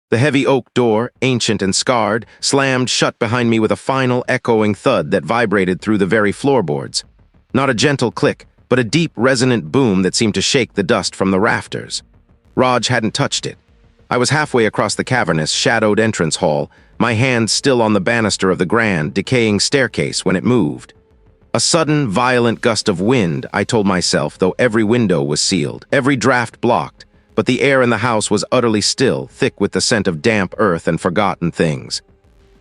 The heavy oak door, ancient and scarred, slammed shut behind me with a final echoing thud that vibrated through the very floorboards. Not a gentle click, but a deep, resonant boom that seemed to shake the dust from the rafters. Raj hadn't touched it. I was halfway across the cavernous, shadowed entrance hall, my hand still on the banister of the grand, decaying staircase when it moved. A sudden, violent gust of wind, I told myself, though every window was sealed, every draft blocked, but the air in the house was utterly still, thick with the scent of damp earth and forgotten things.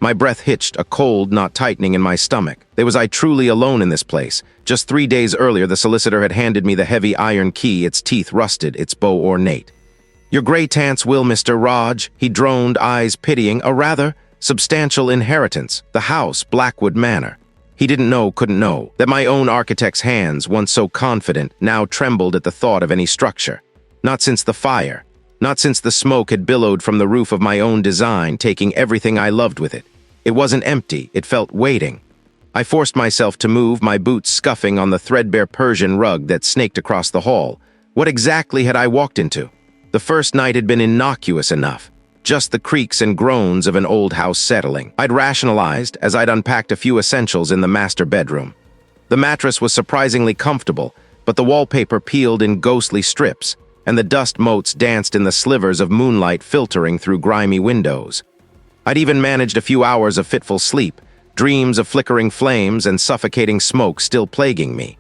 My breath hitched, a cold, not tightening in my stomach. Was I truly alone in this place? Just 3 days earlier, the solicitor had handed me the heavy iron key, its teeth rusted, its bow ornate. "Your grey-tants will, Mr. Raj," he droned, eyes pitying, "a rather substantial inheritance, the house, Blackwood Manor." He didn't know, couldn't know, that my own architect's hands, once so confident, now trembled at the thought of any structure. Not since the fire. Not since the smoke had billowed from the roof of my own design, taking everything I loved with it. It wasn't empty, it felt waiting. I forced myself to move, my boots scuffing on the threadbare Persian rug that snaked across the hall. What exactly had I walked into? The first night had been innocuous enough. Just the creaks and groans of an old house settling. I'd rationalized as I'd unpacked a few essentials in the master bedroom. The mattress was surprisingly comfortable, but the wallpaper peeled in ghostly strips, and the dust motes danced in the slivers of moonlight filtering through grimy windows. I'd even managed a few hours of fitful sleep, dreams of flickering flames and suffocating smoke still plaguing me.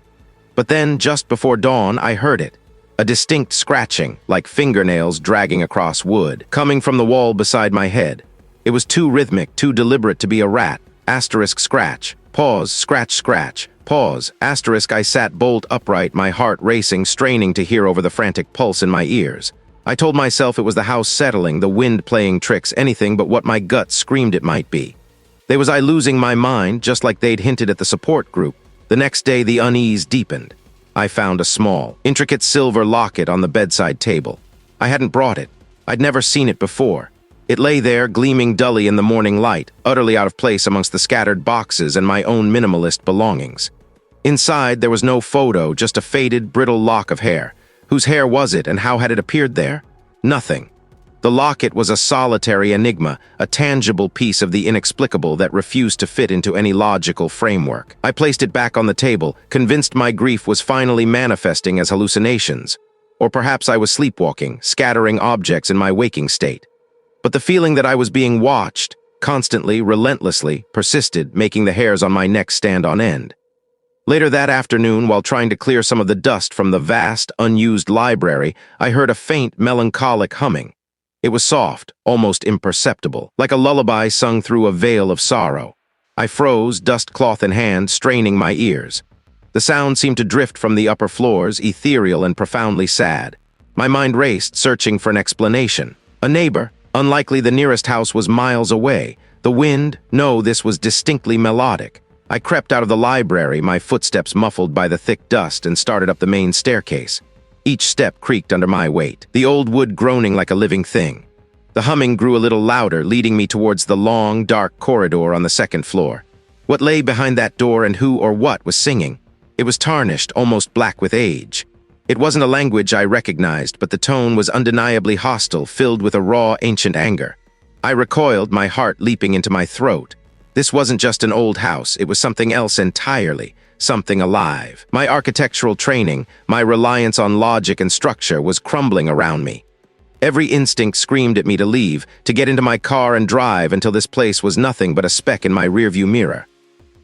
But then, just before dawn, I heard it. A distinct scratching, like fingernails dragging across wood, coming from the wall beside my head. It was too rhythmic, too deliberate to be a rat. Asterisk scratch. Pause, scratch, scratch. Pause, asterisk. I sat bolt upright, my heart racing, straining to hear over the frantic pulse in my ears. I told myself it was the house settling, the wind playing tricks, anything but what my gut screamed it might be. Was I losing my mind, just like they'd hinted at the support group? The next day, the unease deepened. I found a small, intricate silver locket on the bedside table. I hadn't brought it. I'd never seen it before. It lay there, gleaming dully in the morning light, utterly out of place amongst the scattered boxes and my own minimalist belongings. Inside, there was no photo, just a faded, brittle lock of hair. Whose hair was it, and how had it appeared there? Nothing. The locket was a solitary enigma, a tangible piece of the inexplicable that refused to fit into any logical framework. I placed it back on the table, convinced my grief was finally manifesting as hallucinations. Or perhaps I was sleepwalking, scattering objects in my waking state. But the feeling that I was being watched, constantly, relentlessly, persisted, making the hairs on my neck stand on end. Later that afternoon, while trying to clear some of the dust from the vast, unused library, I heard a faint, melancholic humming. It was soft, almost imperceptible, like a lullaby sung through a veil of sorrow. I froze, dust cloth in hand, straining my ears. The sound seemed to drift from the upper floors, ethereal and profoundly sad. My mind raced, searching for an explanation. A neighbor? Unlikely. The nearest house was miles away. The wind? No, this was distinctly melodic. I crept out of the library, my footsteps muffled by the thick dust, and started up the main staircase. Each step creaked under my weight, the old wood groaning like a living thing. The humming grew a little louder, leading me towards the long, dark corridor on the second floor. What lay behind that door and who or what was singing? It was tarnished, almost black with age. It wasn't a language I recognized, but the tone was undeniably hostile, filled with a raw, ancient anger. I recoiled, my heart leaping into my throat. This wasn't just an old house, it was something else entirely. Something alive. My architectural training, my reliance on logic and structure was crumbling around me. Every instinct screamed at me to leave, to get into my car and drive until this place was nothing but a speck in my rearview mirror.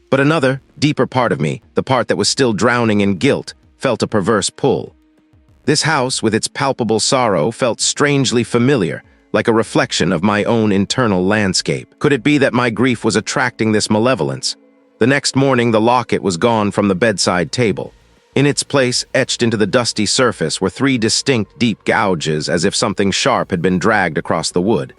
But another, deeper part of me, the part that was still drowning in guilt, felt a perverse pull. This house, with its palpable sorrow, felt strangely familiar, like a reflection of my own internal landscape. Could it be that my grief was attracting this malevolence? The next morning, the locket was gone from the bedside table. In its place, etched into the dusty surface, were 3 distinct deep gouges, as if something sharp had been dragged across the wood.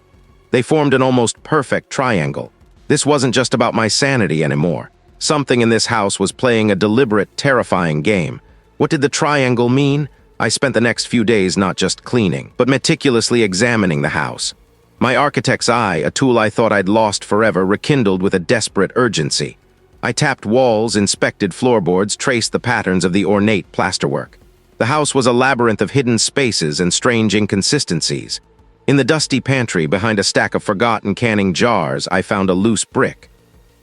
They formed an almost perfect triangle. This wasn't just about my sanity anymore. Something in this house was playing a deliberate, terrifying game. What did the triangle mean? I spent the next few days not just cleaning, but meticulously examining the house. My architect's eye, a tool I thought I'd lost forever, rekindled with a desperate urgency. I tapped walls, inspected floorboards, traced the patterns of the ornate plasterwork. The house was a labyrinth of hidden spaces and strange inconsistencies. In the dusty pantry, behind a stack of forgotten canning jars, I found a loose brick.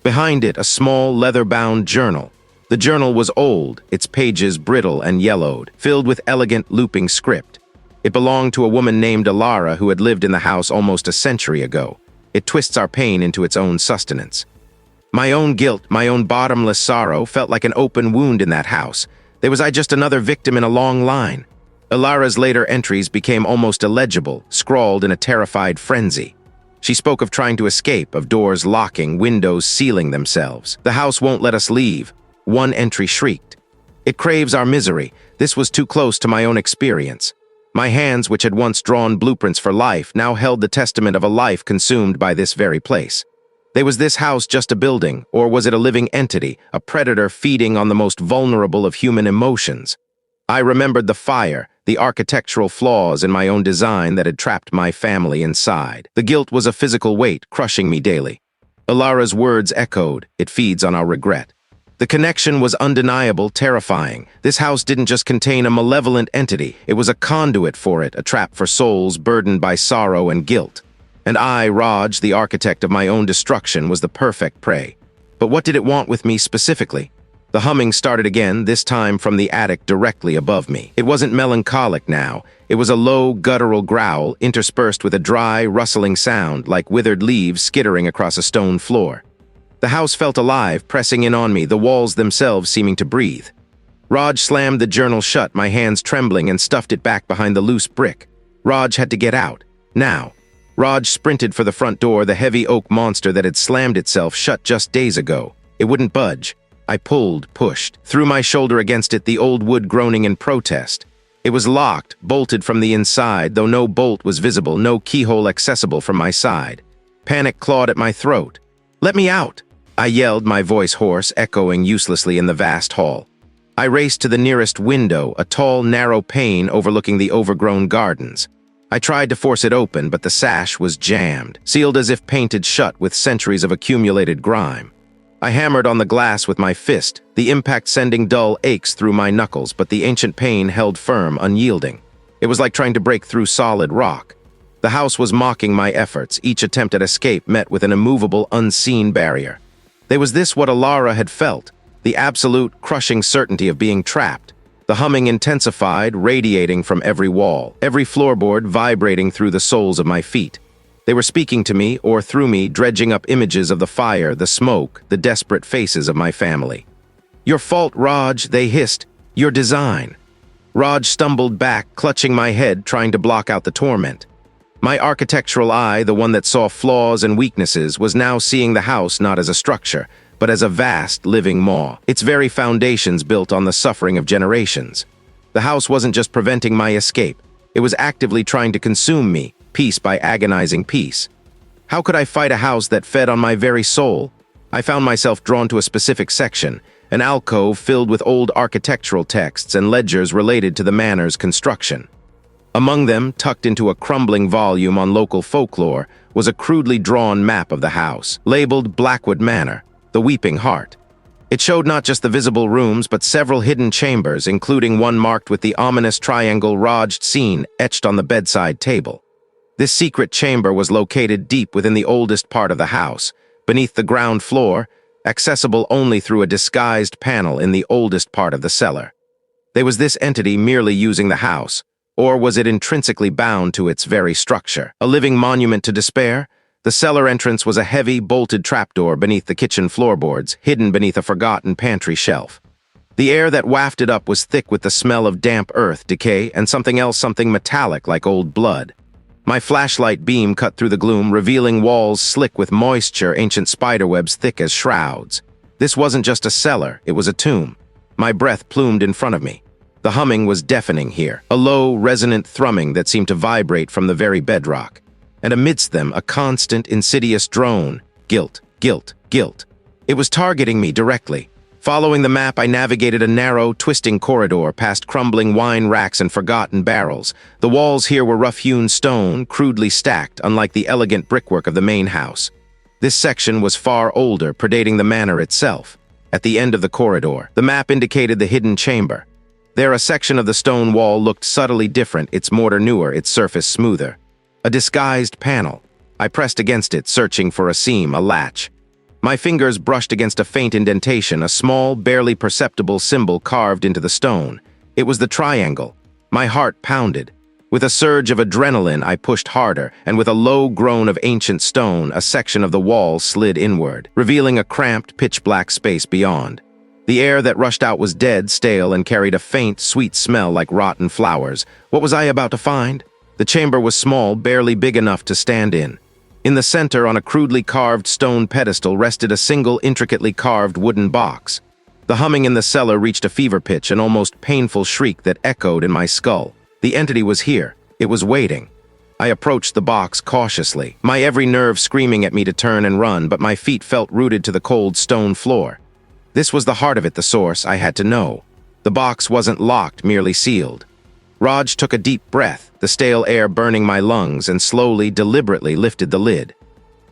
Behind it, a small, leather-bound journal. The journal was old, its pages brittle and yellowed, filled with elegant, looping script. It belonged to a woman named Alara who had lived in the house almost a century ago. It twists our pain into its own sustenance. My own guilt, my own bottomless sorrow, felt like an open wound in that house. Was I just another victim in a long line? Alara's later entries became almost illegible, scrawled in a terrified frenzy. She spoke of trying to escape, of doors locking, windows sealing themselves. The house won't let us leave. One entry shrieked. It craves our misery. This was too close to my own experience. My hands, which had once drawn blueprints for life, now held the testament of a life consumed by this very place. Was this house just a building, or was it a living entity, a predator feeding on the most vulnerable of human emotions? I remembered the fire, the architectural flaws in my own design that had trapped my family inside. The guilt was a physical weight, crushing me daily. Alara's words echoed. It feeds on our regret. The connection was undeniable, terrifying. This house didn't just contain a malevolent entity. It was a conduit for it, a trap for souls burdened by sorrow and guilt. And I, Raj, the architect of my own destruction, was the perfect prey. But what did it want with me specifically? The humming started again, this time from the attic directly above me. It wasn't melancholic now. It was a low, guttural growl, interspersed with a dry, rustling sound, like withered leaves skittering across a stone floor. The house felt alive, pressing in on me, the walls themselves seeming to breathe. Raj slammed the journal shut, my hands trembling, and stuffed it back behind the loose brick. Raj had to get out. Now. Raj sprinted for the front door, the heavy oak monster that had slammed itself shut just days ago. It wouldn't budge. I pulled, pushed, threw my shoulder against it, the old wood groaning in protest. It was locked, bolted from the inside, though no bolt was visible, no keyhole accessible from my side. Panic clawed at my throat. "Let me out!" I yelled, my voice hoarse, echoing uselessly in the vast hall. I raced to the nearest window, a tall, narrow pane overlooking the overgrown gardens. I tried to force it open, but the sash was jammed, sealed as if painted shut with centuries of accumulated grime. I hammered on the glass with my fist, the impact sending dull aches through my knuckles, but the ancient pane held firm, unyielding. It was like trying to break through solid rock. The house was mocking my efforts, each attempt at escape met with an immovable, unseen barrier. Was this what Alara had felt? The absolute, crushing certainty of being trapped. The humming intensified, radiating from every wall, every floorboard vibrating through the soles of my feet. They were speaking to me, or through me, dredging up images of the fire, the smoke, the desperate faces of my family. "Your fault, Raj," they hissed. "Your design." Raj stumbled back, clutching my head, trying to block out the torment. My architectural eye, the one that saw flaws and weaknesses, was now seeing the house not as a structure, but as a vast, living maw, its very foundations built on the suffering of generations. The house wasn't just preventing my escape. It was actively trying to consume me, piece by agonizing piece. How could I fight a house that fed on my very soul? I found myself drawn to a specific section, an alcove filled with old architectural texts and ledgers related to the manor's construction. Among them, tucked into a crumbling volume on local folklore, was a crudely drawn map of the house, labeled Blackwood Manor, the Weeping Heart. It showed not just the visible rooms, but several hidden chambers, including one marked with the ominous triangle Raj seen etched on the bedside table. This secret chamber was located deep within the oldest part of the house, beneath the ground floor, accessible only through a disguised panel in the oldest part of the cellar. Was this entity merely using the house, or was it intrinsically bound to its very structure? A living monument to despair? The cellar entrance was a heavy, bolted trapdoor beneath the kitchen floorboards, hidden beneath a forgotten pantry shelf. The air that wafted up was thick with the smell of damp earth, decay, and something metallic like old blood. My flashlight beam cut through the gloom, revealing walls slick with moisture, ancient spiderwebs thick as shrouds. This wasn't just a cellar, it was a tomb. My breath plumed in front of me. The humming was deafening here, a low, resonant thrumming that seemed to vibrate from the very bedrock. And amidst them, a constant, insidious drone. Guilt, guilt, guilt. It was targeting me directly. Following the map, I navigated a narrow, twisting corridor past crumbling wine racks and forgotten barrels. The walls here were rough-hewn stone, crudely stacked, unlike the elegant brickwork of the main house. This section was far older, predating the manor itself. At the end of the corridor, the map indicated the hidden chamber. There, a section of the stone wall looked subtly different, its mortar newer, its surface smoother. A disguised panel. I pressed against it, searching for a seam, a latch. My fingers brushed against a faint indentation, a small, barely perceptible symbol carved into the stone. It was the triangle. My heart pounded. With a surge of adrenaline, I pushed harder, and with a low groan of ancient stone, a section of the wall slid inward, revealing a cramped, pitch-black space beyond. The air that rushed out was dead, stale, and carried a faint, sweet smell like rotten flowers. What was I about to find? The chamber was small, barely big enough to stand in. In the center, on a crudely carved stone pedestal, rested a single, intricately carved wooden box. The humming in the cellar reached a fever pitch, an almost painful shriek that echoed in my skull. The entity was here. It was waiting. I approached the box cautiously, my every nerve screaming at me to turn and run, but my feet felt rooted to the cold stone floor. This was the heart of it, the source. I had to know. The box wasn't locked, merely sealed. Raj took a deep breath, the stale air burning my lungs, and slowly, deliberately lifted the lid.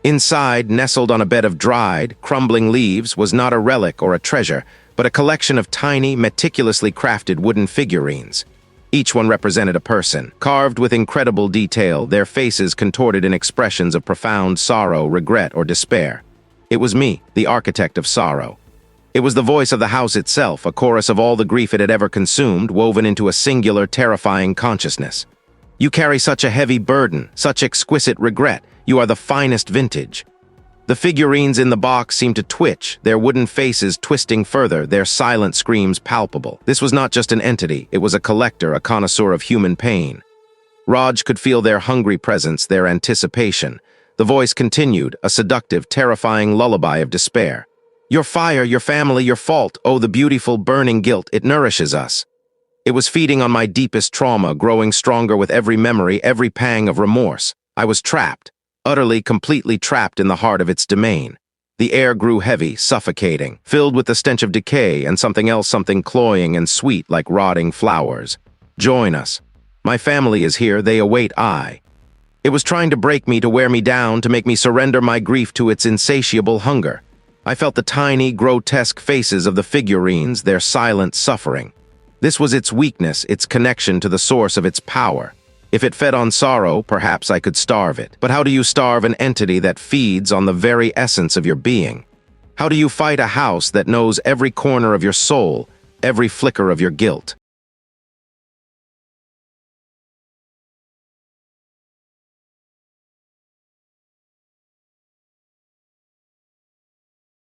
Inside, nestled on a bed of dried, crumbling leaves, was not a relic or a treasure, but a collection of tiny, meticulously crafted wooden figurines. Each one represented a person, carved with incredible detail, their faces contorted in expressions of profound sorrow, regret, or despair. It was me, the architect of sorrow. It was the voice of the house itself, a chorus of all the grief it had ever consumed, woven into a singular, terrifying consciousness. You carry such a heavy burden, such exquisite regret. You are the finest vintage. The figurines in the box seemed to twitch, their wooden faces twisting further, their silent screams palpable. This was not just an entity, it was a collector, a connoisseur of human pain. Raj could feel their hungry presence, their anticipation. The voice continued, a seductive, terrifying lullaby of despair. Your fire, your family, your fault, oh, the beautiful, burning guilt, it nourishes us. It was feeding on my deepest trauma, growing stronger with every memory, every pang of remorse. I was trapped. Utterly, completely trapped in the heart of its domain. The air grew heavy, suffocating, filled with the stench of decay and something else, something cloying and sweet like rotting flowers. Join us. My family is here, they await I. It was trying to break me, to wear me down, to make me surrender my grief to its insatiable hunger. I felt the tiny, grotesque faces of the figurines, their silent suffering. This was its weakness, its connection to the source of its power. If it fed on sorrow, perhaps I could starve it. But how do you starve an entity that feeds on the very essence of your being? How do you fight a house that knows every corner of your soul, every flicker of your guilt?